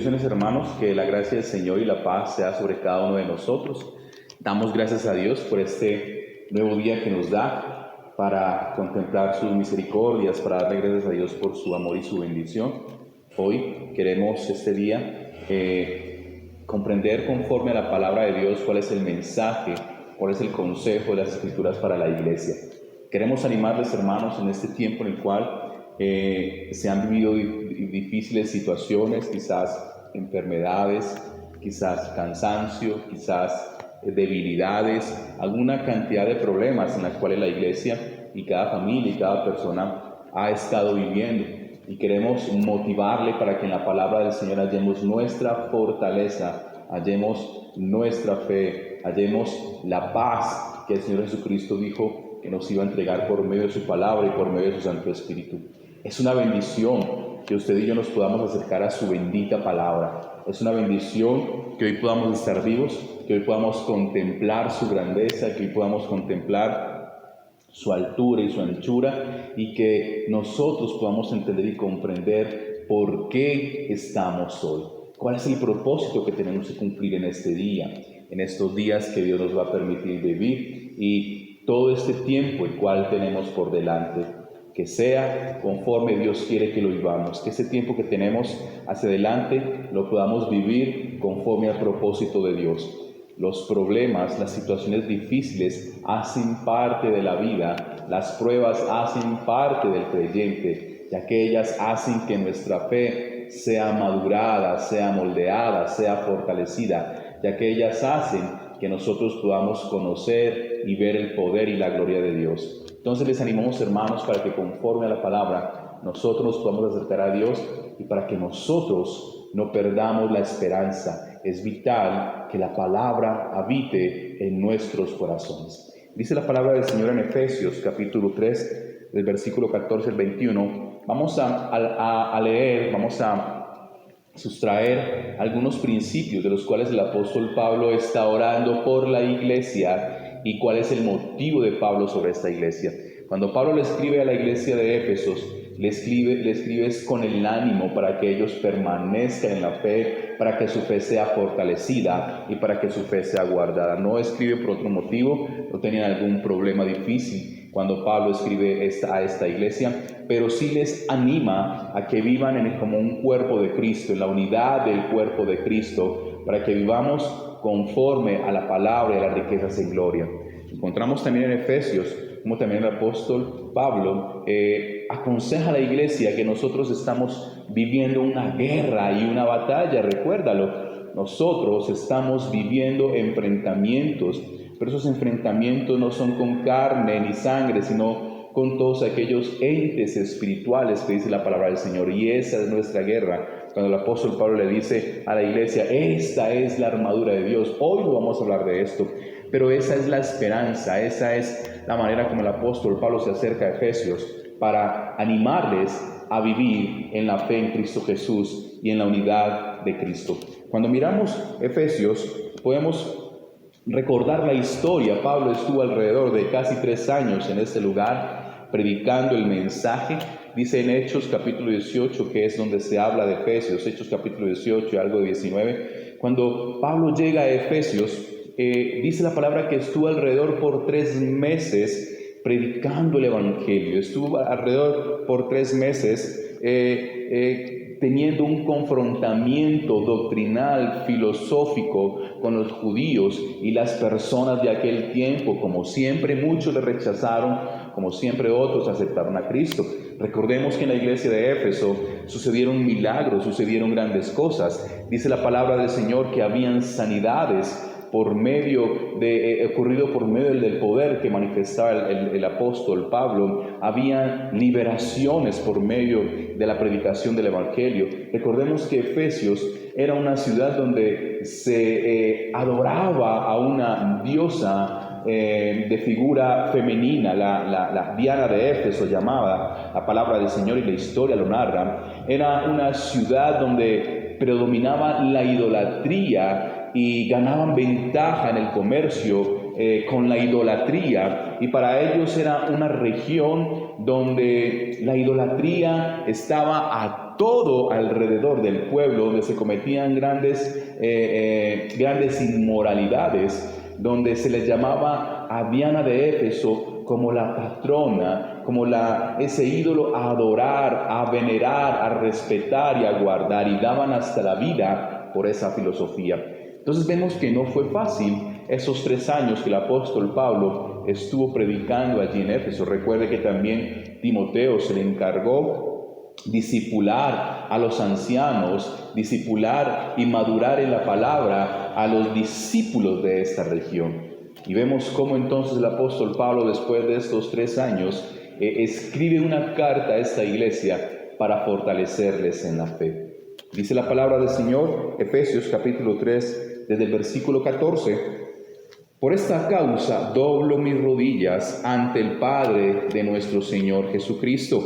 Bendiciones, hermanos, que la gracia del Señor y la paz sea sobre cada uno de nosotros. Damos gracias a Dios por este nuevo día que nos da para contemplar sus misericordias, para darle gracias a Dios por su amor y su bendición. Hoy queremos este día comprender conforme a la palabra de Dios cuál es el mensaje, cuál es el consejo de las Escrituras para la iglesia. Queremos animarles, hermanos, en este tiempo en el cual se han vivido difíciles situaciones, quizás enfermedades, quizás cansancio, quizás debilidades, alguna cantidad de problemas en las cuales la iglesia y cada familia y cada persona ha estado viviendo. Y queremos motivarle para que en la palabra del Señor hallemos nuestra fortaleza, hallemos nuestra fe, hallemos la paz que el Señor Jesucristo dijo que nos iba a entregar por medio de su palabra y por medio de su Santo Espíritu. Es una bendición que usted y yo nos podamos acercar a su bendita palabra. Es una bendición que hoy podamos estar vivos, que hoy podamos contemplar su grandeza, que hoy podamos contemplar su altura y su anchura, y que nosotros podamos entender y comprender por qué estamos hoy. ¿Cuál es el propósito que tenemos que cumplir en este día, en estos días que Dios nos va a permitir vivir y todo este tiempo el cual tenemos por delante? Que sea conforme Dios quiere que lo vivamos, que ese tiempo que tenemos hacia adelante lo podamos vivir conforme al propósito de Dios. Los problemas, las situaciones difíciles hacen parte de la vida, las pruebas hacen parte del creyente, ya que ellas hacen que nuestra fe sea madurada, sea moldeada, sea fortalecida, ya que ellas hacen que nosotros podamos conocer y ver el poder y la gloria de Dios. Entonces les animamos, hermanos, para que conforme a la palabra nosotros nos podamos acercar a Dios y para que nosotros no perdamos la esperanza. Es vital que la palabra habite en nuestros corazones. Dice la palabra del Señor en Efesios capítulo 3, del versículo 14 al 21. Vamos a leer, vamos a sustraer algunos principios de los cuales el apóstol Pablo está orando por la iglesia y cuál es el motivo de Pablo sobre esta iglesia. Cuando Pablo le escribe a la iglesia de Éfesos, le escribe con el ánimo para que ellos permanezcan en la fe, para que su fe sea fortalecida y para que su fe sea guardada. No escribe por otro motivo, no tenían algún problema difícil cuando Pablo escribe a esta iglesia, pero sí les anima a que vivan como un cuerpo de Cristo, en la unidad del cuerpo de Cristo, para que vivamos conforme a la palabra y a las riquezas en gloria. Encontramos también en Efesios, como también el apóstol Pablo aconseja a la iglesia que nosotros estamos viviendo una guerra y una batalla, recuérdalo. Nosotros estamos viviendo enfrentamientos, pero esos enfrentamientos no son con carne ni sangre, sino con todos aquellos entes espirituales que dice la palabra del Señor. Y esa es nuestra guerra. Cuando el apóstol Pablo le dice a la iglesia, esta es la armadura de Dios. Hoy no vamos a hablar de esto, pero esa es la esperanza, esa es la manera como el apóstol Pablo se acerca a Efesios para animarles a vivir en la fe en Cristo Jesús y en la unidad de Cristo. Cuando miramos Efesios, podemos recordar la historia. Pablo estuvo alrededor de casi 3 años en este lugar predicando el mensaje. Dice en Hechos capítulo 18, que es donde se habla de Efesios, Hechos capítulo 18 y algo de 19. Cuando Pablo llega a Efesios, dice la palabra que estuvo alrededor por 3 meses predicando el Evangelio. Estuvo alrededor por 3 meses teniendo un confrontamiento doctrinal, filosófico con los judíos y las personas de aquel tiempo. Como siempre, muchos le rechazaron, como siempre otros aceptaron a Cristo. Recordemos que en la iglesia de Éfeso sucedieron milagros, sucedieron grandes cosas. Dice la palabra del Señor que habían sanidades ocurrido por medio del poder que manifestaba el apóstol Pablo. Había liberaciones por medio de la predicación del Evangelio. Recordemos que Efesios era una ciudad donde se adoraba a una diosa de figura femenina, la Diana de Éfeso llamada. La palabra del Señor y la historia lo narra. Era una ciudad donde predominaba la idolatría y ganaban ventaja en el comercio con la idolatría, y para ellos era una región donde la idolatría estaba a todo alrededor del pueblo, donde se cometían grandes inmoralidades, donde se le llamaba a Diana de Éfeso como la patrona, como ese ídolo a adorar, a venerar, a respetar y a guardar, y daban hasta la vida por esa filosofía. Entonces vemos que no fue fácil esos 3 años que el apóstol Pablo estuvo predicando allí en Éfeso. Recuerde que también Timoteo se le encargó discipular a los ancianos, discipular y madurar en la palabra a los discípulos de esta región. Y vemos cómo entonces el apóstol Pablo, después de estos 3 años, escribe una carta a esta iglesia para fortalecerles en la fe. Dice la palabra del Señor, Efesios capítulo 3, desde el versículo 14: Por esta causa doblo mis rodillas ante el Padre de nuestro Señor Jesucristo,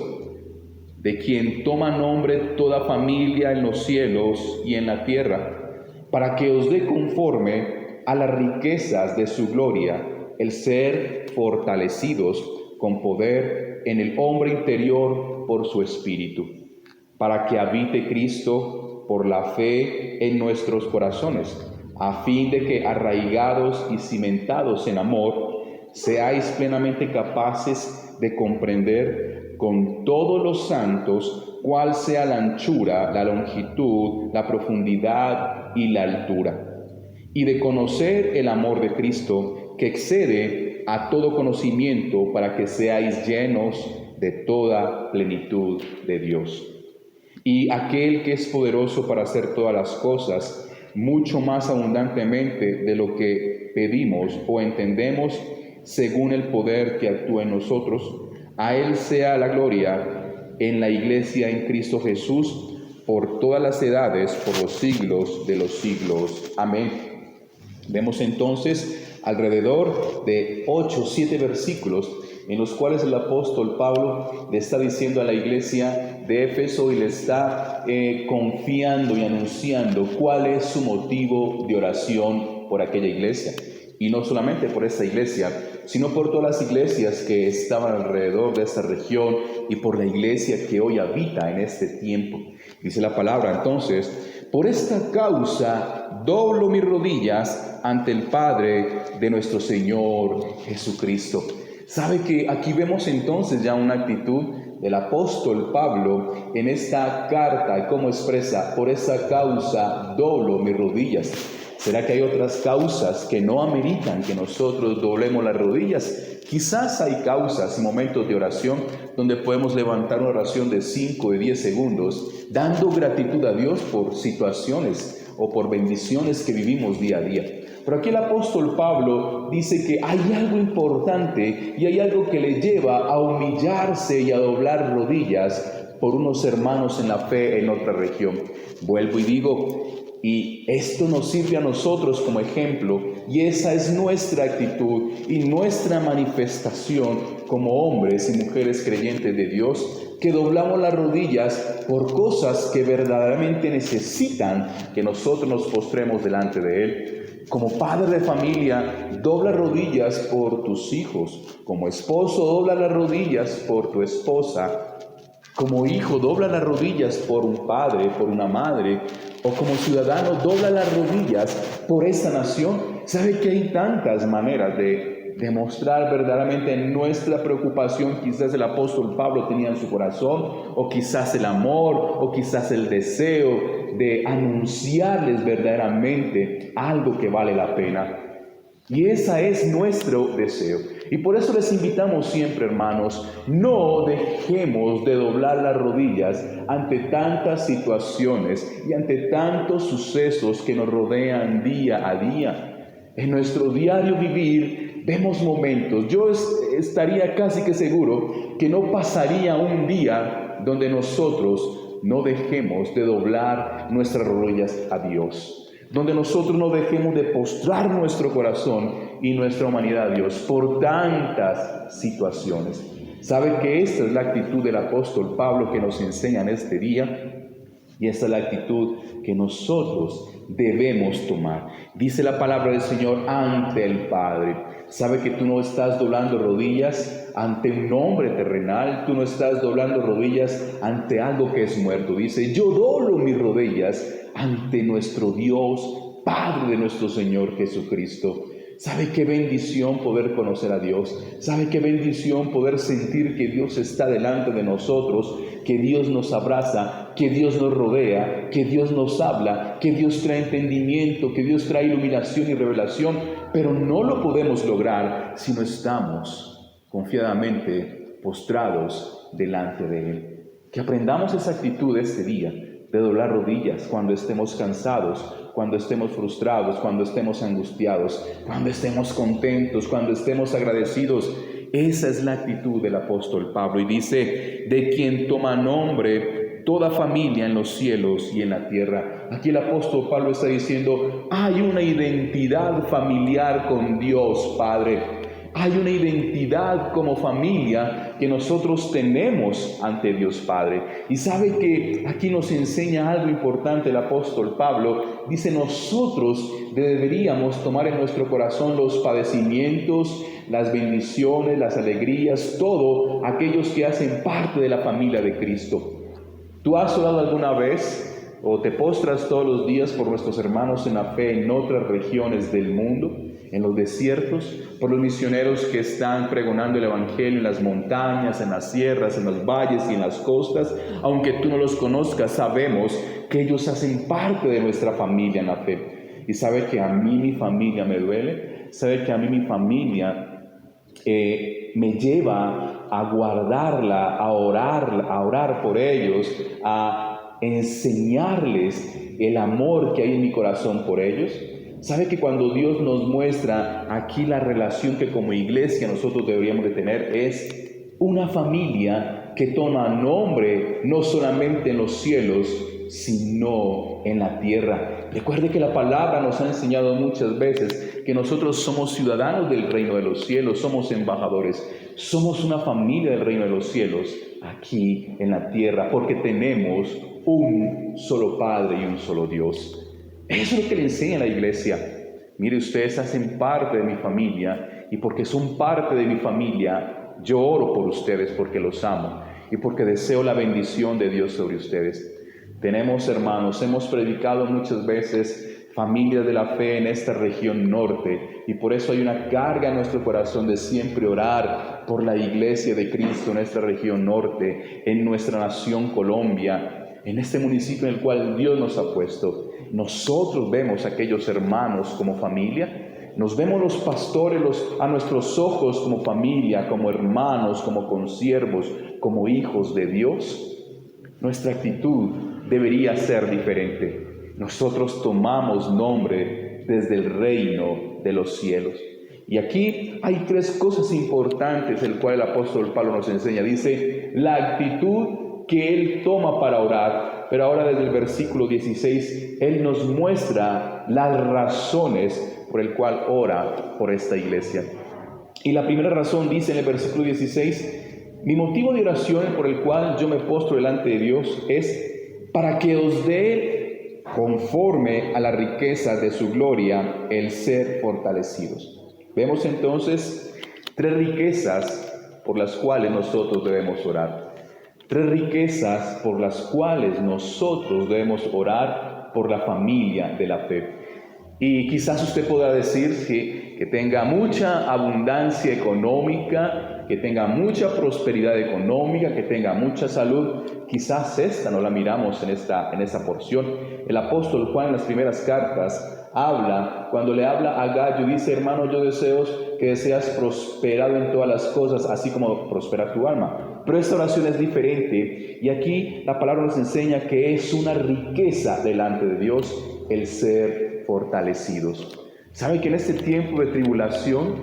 de quien toma nombre toda familia en los cielos y en la tierra, para que os dé conforme a las riquezas de su gloria el ser fortalecidos con poder en el hombre interior por su Espíritu, para que habite Cristo por la fe en nuestros corazones, a fin de que, arraigados y cimentados en amor, seáis plenamente capaces de comprender con todos los santos cuál sea la anchura, la longitud, la profundidad y la altura, y de conocer el amor de Cristo, que excede a todo conocimiento, para que seáis llenos de toda plenitud de Dios. Y aquel que es poderoso para hacer todas las cosas, mucho más abundantemente de lo que pedimos o entendemos, según el poder que actúa en nosotros, a Él sea la gloria en la Iglesia en Cristo Jesús, por todas las edades, por los siglos de los siglos. Amén. Vemos entonces alrededor de 8 o 7 versículos en los cuales el apóstol Pablo le está diciendo a la iglesia de Éfeso y le está confiando y anunciando cuál es su motivo de oración por aquella iglesia. Y no solamente por esta iglesia, sino por todas las iglesias que estaban alrededor de esta región y por la iglesia que hoy habita en este tiempo. Dice la palabra entonces: por esta causa doblo mis rodillas ante el Padre de nuestro Señor Jesucristo. ¿Sabe que aquí vemos entonces ya una actitud del apóstol Pablo en esta carta y cómo expresa: por esta causa doblo mis rodillas? ¿Será que hay otras causas que no ameritan que nosotros doblemos las rodillas? Quizás hay causas y momentos de oración donde podemos levantar una oración de 5 o 10 segundos, dando gratitud a Dios por situaciones o por bendiciones que vivimos día a día. Pero aquí el apóstol Pablo dice que hay algo importante y hay algo que le lleva a humillarse y a doblar rodillas por unos hermanos en la fe en otra región. Vuelvo y digo, y esto nos sirve a nosotros como ejemplo, y esa es nuestra actitud y nuestra manifestación como hombres y mujeres creyentes de Dios, que doblamos las rodillas por cosas que verdaderamente necesitan que nosotros nos postremos delante de Él. Como padre de familia, dobla rodillas por tus hijos. Como esposo, dobla las rodillas por tu esposa. Como hijo, dobla las rodillas por un padre, por una madre. O como ciudadano, dobla las rodillas por esta nación. ¿Sabe que hay tantas maneras de demostrar verdaderamente nuestra preocupación? Quizás el apóstol Pablo tenía en su corazón, o quizás el amor, o quizás el deseo de anunciarles verdaderamente algo que vale la pena. Y ese es nuestro deseo. Y por eso les invitamos siempre, hermanos, no dejemos de doblar las rodillas ante tantas situaciones y ante tantos sucesos que nos rodean día a día. En nuestro diario vivir vemos momentos, yo estaría casi que seguro que no pasaría un día donde nosotros no dejemos de doblar nuestras rodillas a Dios, donde nosotros no dejemos de postrar nuestro corazón y nuestra humanidad a Dios por tantas situaciones. ¿Sabe que esta es la actitud del apóstol Pablo que nos enseña en este día? Y esta es la actitud que nosotros debemos tomar. Dice la palabra del Señor ante el Padre. Sabe que tú no estás doblando rodillas ante un hombre terrenal, tú no estás doblando rodillas ante algo que es muerto. Dice, yo doblo mis rodillas ante nuestro Dios, Padre de nuestro Señor Jesucristo. ¿Sabe qué bendición poder conocer a Dios? ¿Sabe qué bendición poder sentir que Dios está delante de nosotros, que Dios nos abraza, que Dios nos rodea, que Dios nos habla, que Dios trae entendimiento, que Dios trae iluminación y revelación? Pero no lo podemos lograr si no estamos confiadamente postrados delante de Él. Que aprendamos esa actitud este día, de doblar rodillas cuando estemos cansados, cuando estemos frustrados, cuando estemos angustiados, cuando estemos contentos, cuando estemos agradecidos. Esa es la actitud del apóstol Pablo. Y dice, de quien toma nombre toda familia en los cielos y en la tierra. Aquí el apóstol Pablo está diciendo, hay una identidad familiar con Dios Padre. Hay una identidad como familia que nosotros tenemos ante Dios Padre. Y sabe que aquí nos enseña algo importante el apóstol Pablo. Dice, nosotros deberíamos tomar en nuestro corazón los padecimientos, las bendiciones, las alegrías, todo aquellos que hacen parte de la familia de Cristo. ¿Tú has orado alguna vez o te postras todos los días por nuestros hermanos en la fe en otras regiones del mundo? En los desiertos, por los misioneros que están pregonando el evangelio en las montañas, en las sierras, en los valles y en las costas. Aunque tú no los conozcas, sabemos que ellos hacen parte de nuestra familia en la fe. Y sabe que a mí mi familia me duele, sabe que a mí mi familia me lleva a guardarla, a orar por ellos, a enseñarles el amor que hay en mi corazón por ellos. ¿Sabe que cuando Dios nos muestra aquí la relación que como iglesia nosotros deberíamos de tener es una familia que toma nombre no solamente en los cielos, sino en la tierra? Recuerde que la palabra nos ha enseñado muchas veces que nosotros somos ciudadanos del reino de los cielos, somos embajadores, somos una familia del reino de los cielos aquí en la tierra, porque tenemos un solo Padre y un solo Dios. Eso es lo que le enseña la iglesia. Mire, ustedes hacen parte de mi familia y porque son parte de mi familia, yo oro por ustedes porque los amo y porque deseo la bendición de Dios sobre ustedes. Tenemos hermanos, hemos predicado muchas veces familias de la fe en esta región norte y por eso hay una carga en nuestro corazón de siempre orar por la iglesia de Cristo en esta región norte, en nuestra nación Colombia, en este municipio en el cual Dios nos ha puesto. Nosotros vemos a aquellos hermanos como familia, nos vemos los pastores a nuestros ojos como familia, como hermanos, como consiervos, como hijos de Dios. Nuestra actitud debería ser diferente. Nosotros tomamos nombre desde el reino de los cielos. Y aquí hay tres cosas importantes, el cual el apóstol Pablo nos enseña. Dice, la actitud que él toma para orar. Pero ahora desde el versículo 16, él nos muestra las razones por el cual ora por esta iglesia. Y la primera razón dice en el versículo 16, mi motivo de oración por el cual yo me postro delante de Dios es para que os dé conforme a la riqueza de su gloria el ser fortalecidos. Vemos entonces tres riquezas por las cuales nosotros debemos orar. Tres riquezas por las cuales nosotros debemos orar por la familia de la fe. Y quizás usted podrá decir que tenga mucha abundancia económica, que tenga mucha prosperidad económica, que tenga mucha salud. Quizás esta no la miramos en esta porción. El apóstol Juan en las primeras cartas cuando le habla a Gallo, dice, hermano, yo deseo que seas prosperado en todas las cosas, así como prospera tu alma. Pero esta oración es diferente y aquí la palabra nos enseña que es una riqueza delante de Dios el ser fortalecidos. ¿Sabe que en este tiempo de tribulación,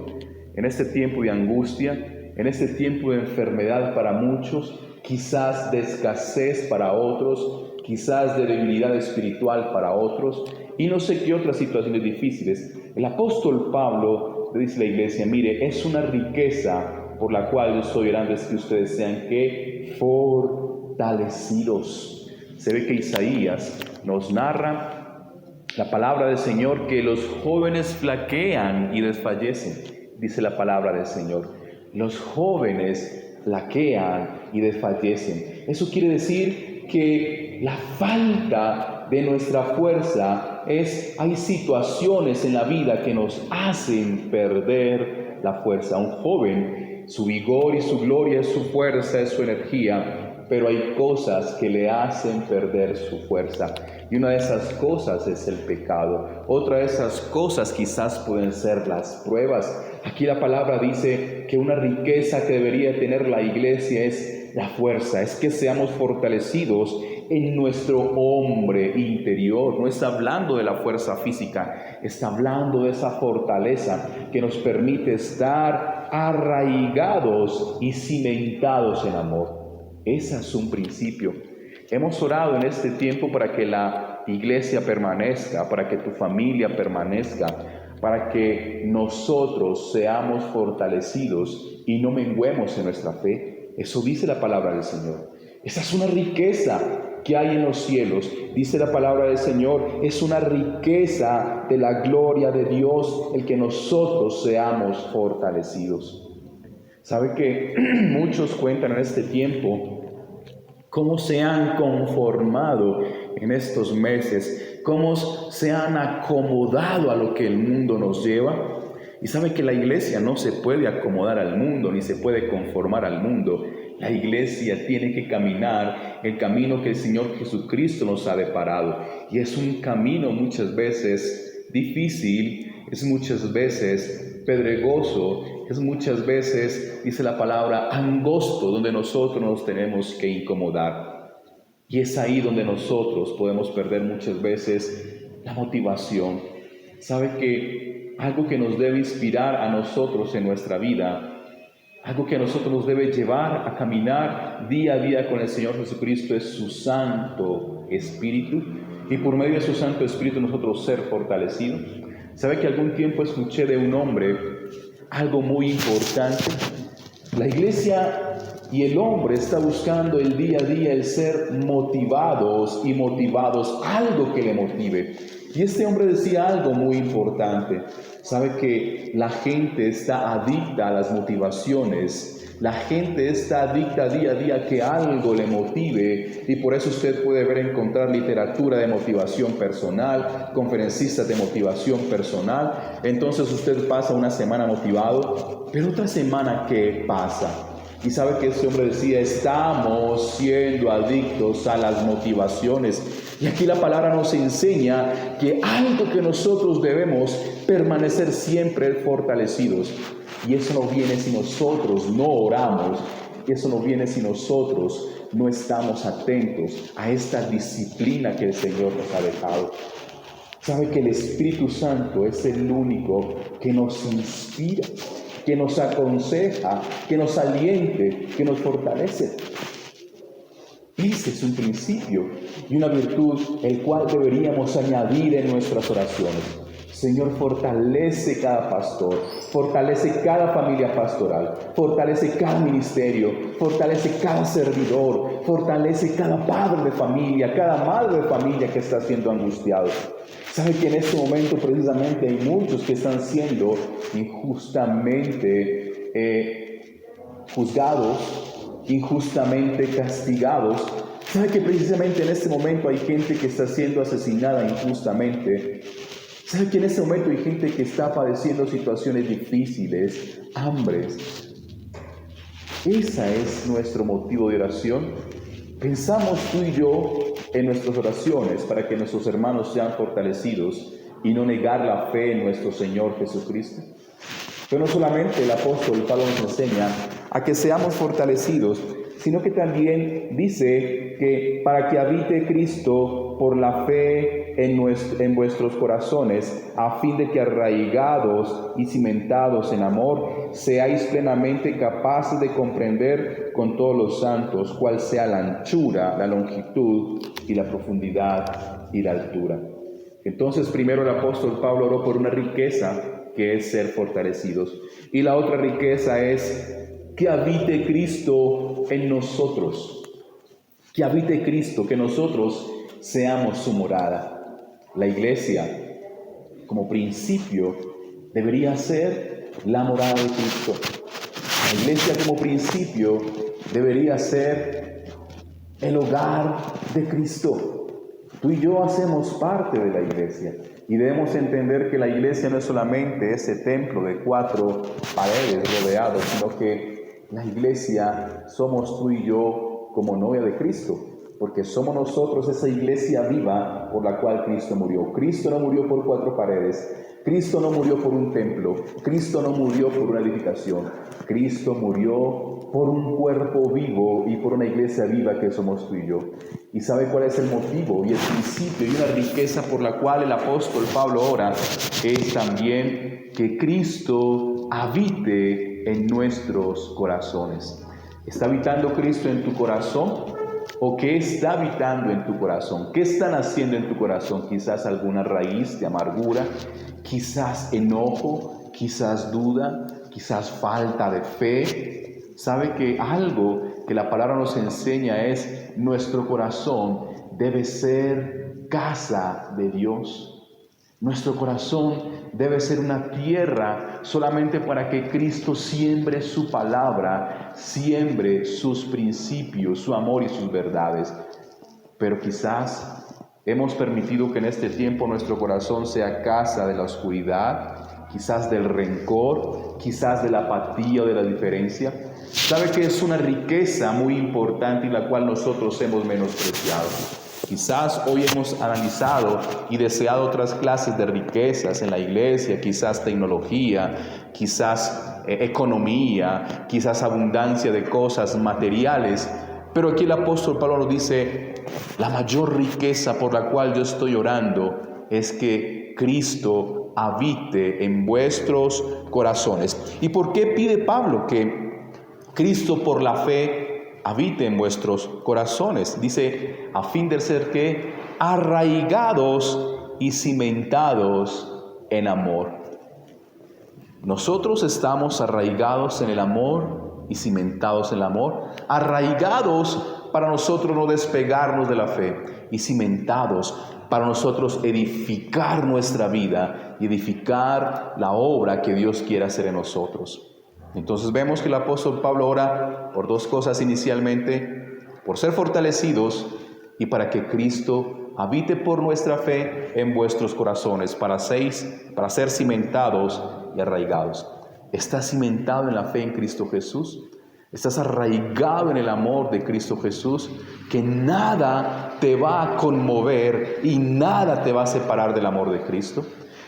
en este tiempo de angustia, en este tiempo de enfermedad para muchos, quizás de escasez para otros, quizás de debilidad espiritual para otros, y no sé qué otras situaciones difíciles, el apóstol Pablo le dice a la iglesia, mire, es una riqueza por la cual yo estoy orando, es que ustedes sean que fortalecidos. se ve que Isaías nos narra la palabra del Señor que los jóvenes flaquean y desfallecen, dice la palabra del Señor. Los jóvenes flaquean y desfallecen. Eso quiere decir que la falta de nuestra fuerza hay situaciones en la vida que nos hacen perder la fuerza. Un joven, su vigor y su gloria es su fuerza, es su energía, pero hay cosas que le hacen perder su fuerza. Y una de esas cosas es el pecado. Otra de esas cosas quizás pueden ser las pruebas. Aquí la palabra dice que una riqueza que debería tener la iglesia es la fuerza, es que seamos fortalecidos en nuestro hombre interior. No está hablando de la fuerza física, está hablando de esa fortaleza que nos permite estar arraigados y cimentados en amor. Ese es un principio. Hemos orado en este tiempo para que la iglesia permanezca, para que tu familia permanezca, para que nosotros seamos fortalecidos y no menguemos en nuestra fe. Eso dice la palabra del Señor. Esa es una riqueza que hay en los cielos. Dice la palabra del Señor, es una riqueza de la gloria de Dios el que nosotros seamos fortalecidos. ¿Sabe que muchos cuentan en este tiempo cómo se han conformado en estos meses, cómo se han acomodado a lo que el mundo nos lleva? Y sabe que la iglesia no se puede acomodar al mundo, ni se puede conformar al mundo. La iglesia tiene que caminar el camino que el Señor Jesucristo nos ha deparado. Y es un camino muchas veces difícil, es muchas veces pedregoso, es muchas veces, dice la palabra, angosto, donde nosotros nos tenemos que incomodar. Y es ahí donde nosotros podemos perder muchas veces la motivación. ¿Sabe que algo que nos debe inspirar a nosotros en nuestra vida, algo que a nosotros nos debe llevar a caminar día a día con el Señor Jesucristo es su Santo Espíritu? Y por medio de su Santo Espíritu nosotros ser fortalecidos. ¿Sabe que algún tiempo escuché de un hombre algo muy importante? La iglesia y el hombre está buscando el día a día el ser motivados, algo que le motive. Y este hombre decía algo muy importante. Sabe que la gente está adicta a las motivaciones. La gente está adicta día a día que algo le motive, y por eso usted puede encontrar literatura de motivación personal, conferencistas de motivación personal. Entonces usted pasa una semana motivado, pero otra semana ¿qué pasa? Y sabe que este hombre decía, estamos siendo adictos a las motivaciones. Y aquí la palabra nos enseña que algo que nosotros debemos permanecer siempre fortalecidos. Y eso no viene si nosotros no oramos. Y eso no viene si nosotros no estamos atentos a esta disciplina que el Señor nos ha dejado. Sabe que el Espíritu Santo es el único que nos inspira, que nos aconseja, que nos aliente, que nos fortalece. Ese es un principio y una virtud el cual deberíamos añadir en nuestras oraciones. Señor, fortalece cada pastor, fortalece cada familia pastoral, fortalece cada ministerio, fortalece cada servidor, fortalece cada padre de familia, cada madre de familia que está siendo angustiado. Sabe que en este momento precisamente hay muchos que están siendo injustamente juzgados, injustamente castigados. Sabe que precisamente en este momento hay gente que está siendo asesinada injustamente. ¿Sabe que en este momento hay gente que está padeciendo situaciones difíciles, hambres? Ese es nuestro motivo de oración. Pensamos tú y yo en nuestras oraciones para que nuestros hermanos sean fortalecidos y no negar la fe en nuestro Señor Jesucristo. Pero no solamente el apóstol Pablo nos enseña a que seamos fortalecidos, sino que también dice que para que habite Cristo por la fe en vuestros corazones, a fin de que arraigados y cimentados en amor, seáis plenamente capaces de comprender con todos los santos cuál sea la anchura, la longitud y la profundidad y la altura. Entonces, primero el apóstol Pablo oró por una riqueza que es ser fortalecidos, y la otra riqueza es que habite Cristo en nosotros. que habite Cristo, que nosotros seamos su morada. La iglesia, como principio, debería ser la morada de Cristo. La iglesia como principio debería ser el hogar de Cristo. Tú y yo hacemos parte de la iglesia y debemos entender que la iglesia no es solamente ese templo de 4 paredes rodeados, sino que la iglesia somos tú y yo como novia de Cristo, porque somos nosotros esa iglesia viva por la cual Cristo murió. Cristo no murió por 4 paredes, Cristo no murió por un templo, Cristo no murió por una edificación, Cristo murió por un cuerpo vivo y por una iglesia viva que somos tú y yo. ¿Y sabe cuál es el motivo y el principio y una riqueza por la cual el apóstol Pablo ora? Es también que Cristo habite en nuestros corazones. ¿Está habitando Cristo en tu corazón? ¿O qué está habitando en tu corazón? ¿Qué están haciendo en tu corazón? Quizás alguna raíz de amargura, quizás enojo, quizás duda, quizás falta de fe. ¿Sabe que algo que la palabra nos enseña es nuestro corazón debe ser casa de Dios? Nuestro corazón debe ser una tierra solamente para que Cristo siembre su palabra, siembre sus principios, su amor y sus verdades. Pero quizás hemos permitido que en este tiempo nuestro corazón sea casa de la oscuridad, quizás del rencor, quizás de la apatía o de la diferencia. ¿Sabe que es una riqueza muy importante y la cual nosotros hemos menospreciado? Quizás hoy hemos analizado y deseado otras clases de riquezas en la iglesia, quizás tecnología, quizás economía, quizás abundancia de cosas materiales. Pero aquí el apóstol Pablo nos dice, la mayor riqueza por la cual yo estoy orando es que Cristo habite en vuestros corazones. ¿Y por qué pide Pablo que Cristo por la fe habite en vuestros corazones? Dice, a fin de ser que arraigados y cimentados en amor. Nosotros estamos arraigados en el amor y cimentados en el amor. Arraigados para nosotros no despegarnos de la fe y cimentados para nosotros edificar nuestra vida y edificar la obra que Dios quiere hacer en nosotros. Entonces vemos que el apóstol Pablo ora por 2 cosas inicialmente: por ser fortalecidos y para que Cristo habite por nuestra fe en vuestros corazones, para ser cimentados y arraigados. ¿Estás cimentado en la fe en Cristo Jesús? ¿Estás arraigado en el amor de Cristo Jesús? Que nada te va a conmover y nada te va a separar del amor de Cristo.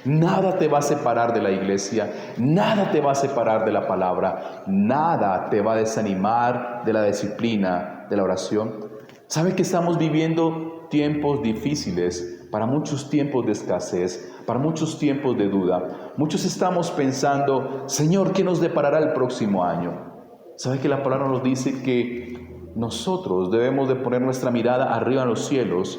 Nada te va a separar de la iglesia, nada te va a separar de la palabra, nada te va a desanimar de la disciplina, de la oración. ¿Sabe que estamos viviendo tiempos difíciles? Para muchos tiempos de escasez, para muchos tiempos de duda. Muchos estamos pensando, Señor, ¿qué nos deparará el próximo año? ¿Sabe que la palabra nos dice que nosotros debemos de poner nuestra mirada arriba en los cielos?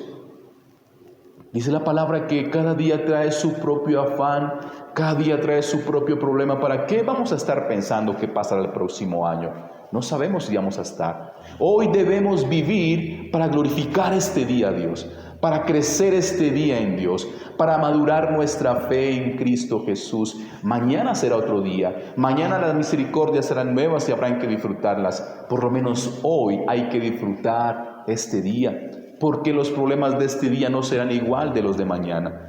Dice la palabra que cada día trae su propio afán, cada día trae su propio problema. ¿Para qué vamos a estar pensando qué pasará el próximo año? No sabemos si vamos a estar. Hoy debemos vivir para glorificar este día a Dios, para crecer este día en Dios, para madurar nuestra fe en Cristo Jesús. Mañana será otro día. Mañana las misericordias serán nuevas y habrán que disfrutarlas. Por lo menos hoy hay que disfrutar este día, porque los problemas de este día no serán igual de los de mañana.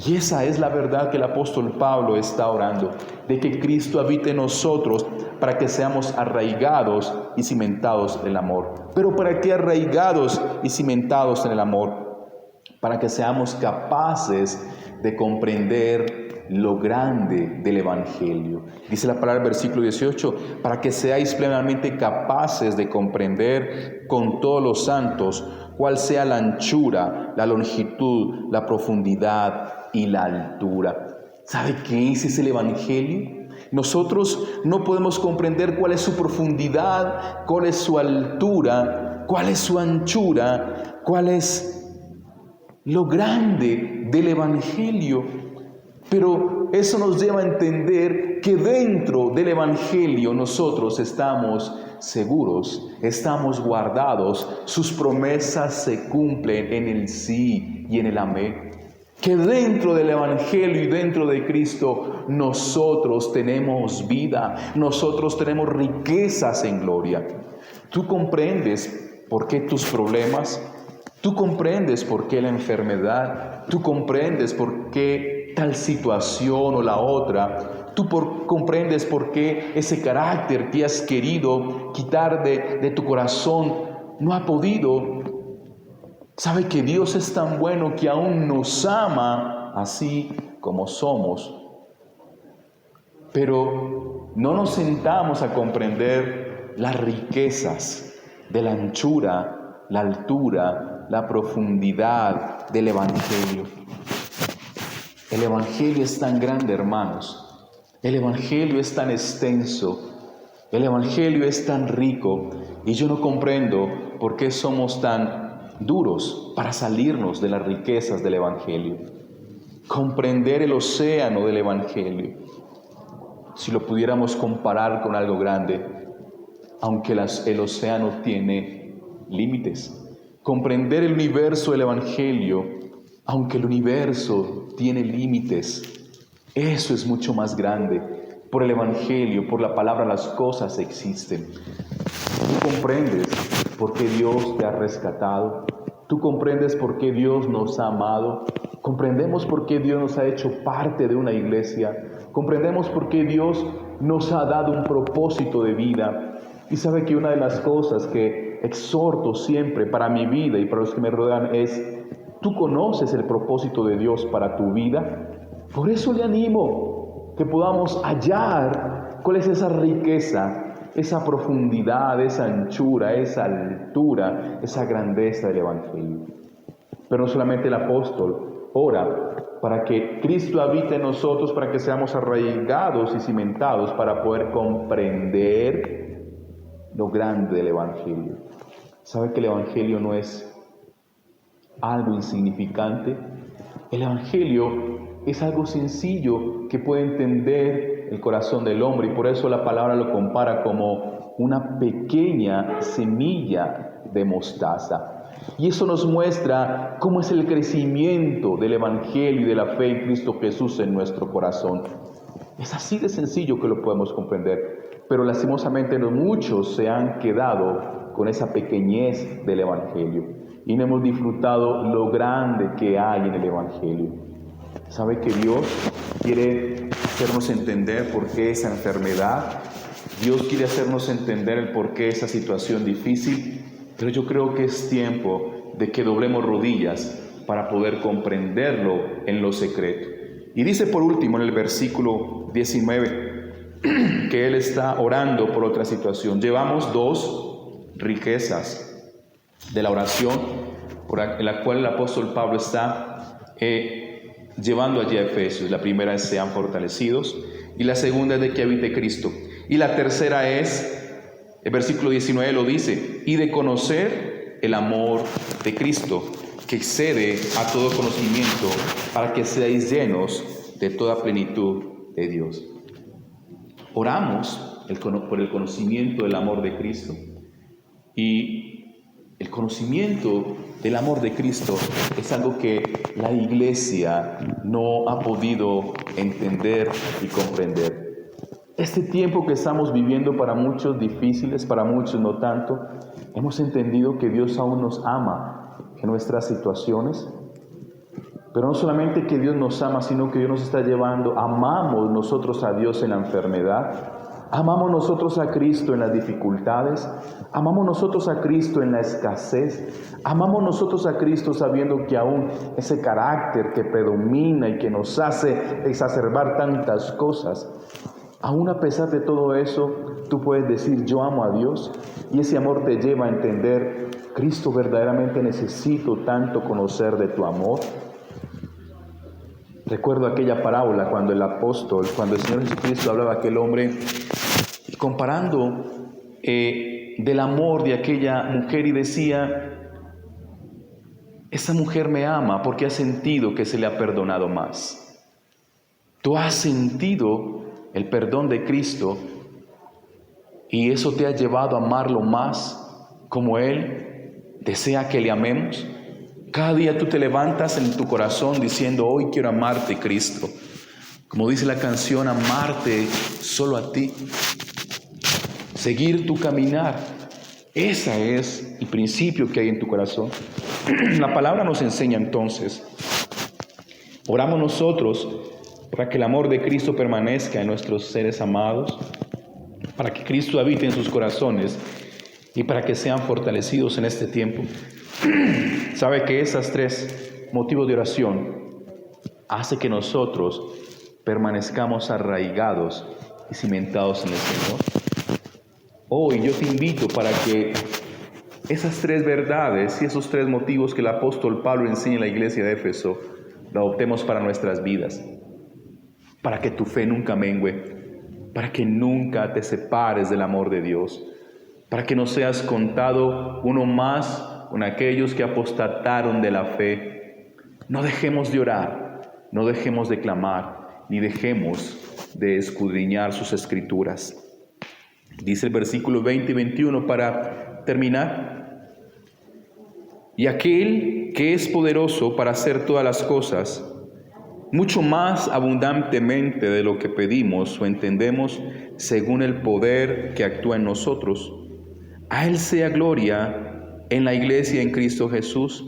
Y esa es la verdad que el apóstol Pablo está orando, de que Cristo habite en nosotros para que seamos arraigados y cimentados en el amor. ¿Pero para qué arraigados y cimentados en el amor? Para que seamos capaces de comprender lo grande del Evangelio. Dice la palabra, versículo 18, para que seáis plenamente capaces de comprender con todos los santos cuál sea la anchura, la longitud, la profundidad y la altura. ¿Sabe qué es el Evangelio? Nosotros no podemos comprender cuál es su profundidad, cuál es su altura, cuál es su anchura, cuál es lo grande del Evangelio. Pero eso nos lleva a entender que dentro del Evangelio nosotros estamos seguros, estamos guardados, sus promesas se cumplen en el sí y en el amén. Que dentro del Evangelio y dentro de Cristo nosotros tenemos vida, nosotros tenemos riquezas en gloria. ¿Tú comprendes por qué tus problemas? ¿Tú comprendes por qué la enfermedad? ¿Tú comprendes por qué tal situación o la otra? ¿Tú comprendes por qué ese carácter que has querido quitar de tu corazón no ha podido? Sabe que Dios es tan bueno que aún nos ama así como somos. Pero no nos sentamos a comprender las riquezas de la anchura, la altura, la profundidad del Evangelio. El Evangelio es tan grande, hermanos. El Evangelio es tan extenso. El Evangelio es tan rico. Y yo no comprendo por qué somos tan duros para salirnos de las riquezas del Evangelio. Comprender el océano del Evangelio. Si lo pudiéramos comparar con algo grande, aunque el océano tiene límites. Comprender el universo del Evangelio, aunque el universo tiene límites, eso es mucho más grande. Por el Evangelio, por la palabra, las cosas existen. Tú comprendes por qué Dios te ha rescatado. Tú comprendes por qué Dios nos ha amado. Comprendemos por qué Dios nos ha hecho parte de una iglesia. Comprendemos por qué Dios nos ha dado un propósito de vida. Y sabe que una de las cosas que exhorto siempre para mi vida y para los que me rodean es: ¿tú conoces el propósito de Dios para tu vida? Por eso le animo que podamos hallar cuál es esa riqueza, esa profundidad, esa anchura, esa altura, esa grandeza del Evangelio. Pero no solamente el apóstol ora para que Cristo habite en nosotros, para que seamos arraigados y cimentados, para poder comprender lo grande del Evangelio. ¿Sabe que el Evangelio no es algo insignificante? El Evangelio es algo sencillo que puede entender el corazón del hombre, y por eso la palabra lo compara como una pequeña semilla de mostaza. Y eso nos muestra cómo es el crecimiento del Evangelio y de la fe en Cristo Jesús en nuestro corazón. Es así de sencillo que lo podemos comprender, pero lastimosamente muchos se han quedado con esa pequeñez del Evangelio y no hemos disfrutado lo grande que hay en el Evangelio. ¿Sabe que Dios quiere hacernos entender por qué esa enfermedad? Dios quiere hacernos entender el por qué esa situación difícil, pero yo creo que es tiempo de que doblemos rodillas para poder comprenderlo en lo secreto. Y dice por último en el versículo 19 que Él está orando por otra situación. Llevamos dos riquezas de la oración en la cual el apóstol Pablo está llevando allí a Efesios. La primera es: sean fortalecidos, y la segunda es de que habite Cristo, y la tercera es, el versículo 19 lo dice, y de conocer el amor de Cristo, que excede a todo conocimiento, para que seáis llenos de toda plenitud de Dios. Oramos por el conocimiento del amor de Cristo, y el conocimiento del amor de Cristo es algo que la iglesia no ha podido entender y comprender. Este tiempo que estamos viviendo, para muchos difíciles, para muchos no tanto, hemos entendido que Dios aún nos ama en nuestras situaciones, pero no solamente que Dios nos ama, sino que Dios nos está llevando. Amamos nosotros a Dios en la enfermedad, amamos nosotros a Cristo en las dificultades, amamos nosotros a Cristo en la escasez, amamos nosotros a Cristo sabiendo que aún ese carácter que predomina y que nos hace exacerbar tantas cosas, aún a pesar de todo eso, tú puedes decir: yo amo a Dios, y ese amor te lleva a entender: Cristo, verdaderamente necesito tanto conocer de tu amor. Recuerdo aquella parábola cuando el Señor Jesucristo hablaba a aquel hombre, comparando del amor de aquella mujer, y decía: esa mujer me ama porque ha sentido que se le ha perdonado más. Tú has sentido el perdón de Cristo y eso te ha llevado a amarlo más como Él desea que le amemos. Cada día tú te levantas en tu corazón diciendo: hoy quiero amarte, Cristo. Como dice la canción, amarte solo a ti. Seguir tu caminar. Ese es el principio que hay en tu corazón. La palabra nos enseña entonces. Oramos nosotros para que el amor de Cristo permanezca en nuestros seres amados, para que Cristo habite en sus corazones y para que sean fortalecidos en este tiempo. Sabe que esos 3 motivos de oración hace que nosotros permanezcamos arraigados y cimentados en el Señor. Hoy yo te invito para que esas 3 verdades y esos 3 motivos que el apóstol Pablo enseña en la iglesia de Éfeso, la adoptemos para nuestras vidas, para que tu fe nunca mengue, para que nunca te separes del amor de Dios, para que no seas contado uno más con aquellos que apostataron de la fe. No dejemos de orar, no dejemos de clamar, ni dejemos de escudriñar sus escrituras. Dice el versículo 20 y 21 para terminar: y aquel que es poderoso para hacer todas las cosas, mucho más abundantemente de lo que pedimos o entendemos, según el poder que actúa en nosotros. A Él sea gloria en la iglesia en Cristo Jesús,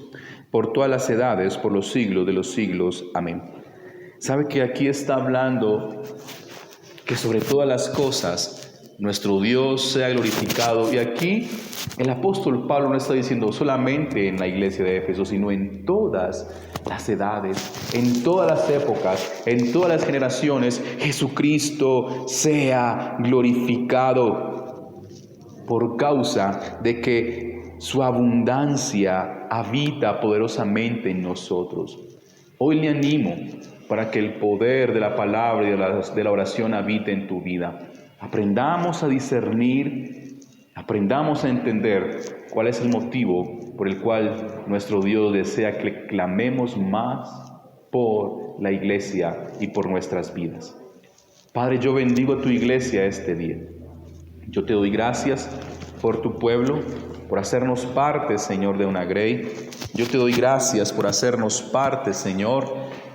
por todas las edades, por los siglos de los siglos. Amén. ¿Sabe que aquí está hablando que sobre todas las cosas nuestro Dios sea glorificado? Y aquí el apóstol Pablo no está diciendo solamente en la iglesia de Éfeso, sino en todas las edades, en todas las épocas, en todas las generaciones, Jesucristo sea glorificado, por causa de que su abundancia habita poderosamente en nosotros. Hoy le animo para que el poder de la palabra y de la oración habite en tu vida. Aprendamos a discernir, aprendamos a entender cuál es el motivo por el cual nuestro Dios desea que clamemos más por la iglesia y por nuestras vidas. Padre, yo bendigo a tu iglesia este día. Yo te doy gracias por tu pueblo, por hacernos parte, Señor, de una grey. Yo te doy gracias por hacernos parte, Señor,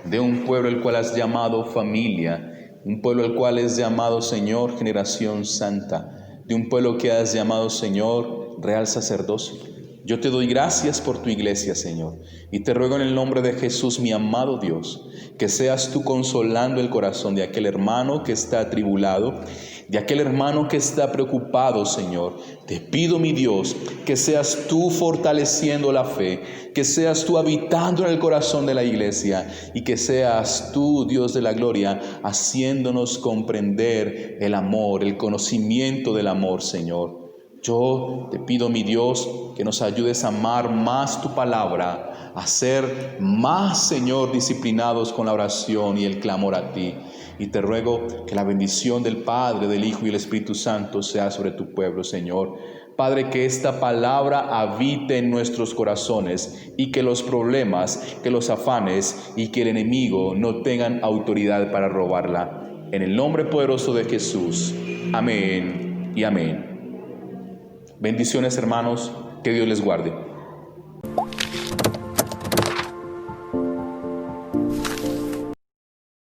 de un pueblo el cual has llamado familia, un pueblo el cual has llamado, Señor, generación santa, de un pueblo que has llamado, Señor, real sacerdocio. Yo te doy gracias por tu iglesia, Señor, y te ruego en el nombre de Jesús, mi amado Dios, que seas tú consolando el corazón de aquel hermano que está atribulado, de aquel hermano que está preocupado, Señor. Te pido, mi Dios, que seas tú fortaleciendo la fe, que seas tú habitando en el corazón de la iglesia y que seas tú, Dios de la gloria, haciéndonos comprender el amor, el conocimiento del amor, Señor. Yo te pido, mi Dios, que nos ayudes a amar más tu palabra, a ser más, Señor, disciplinados con la oración y el clamor a ti. Y te ruego que la bendición del Padre, del Hijo y del Espíritu Santo sea sobre tu pueblo, Señor. Padre, que esta palabra habite en nuestros corazones y que los problemas, que los afanes y que el enemigo no tengan autoridad para robarla. En el nombre poderoso de Jesús. Amén y amén. Bendiciones, hermanos. Que Dios les guarde.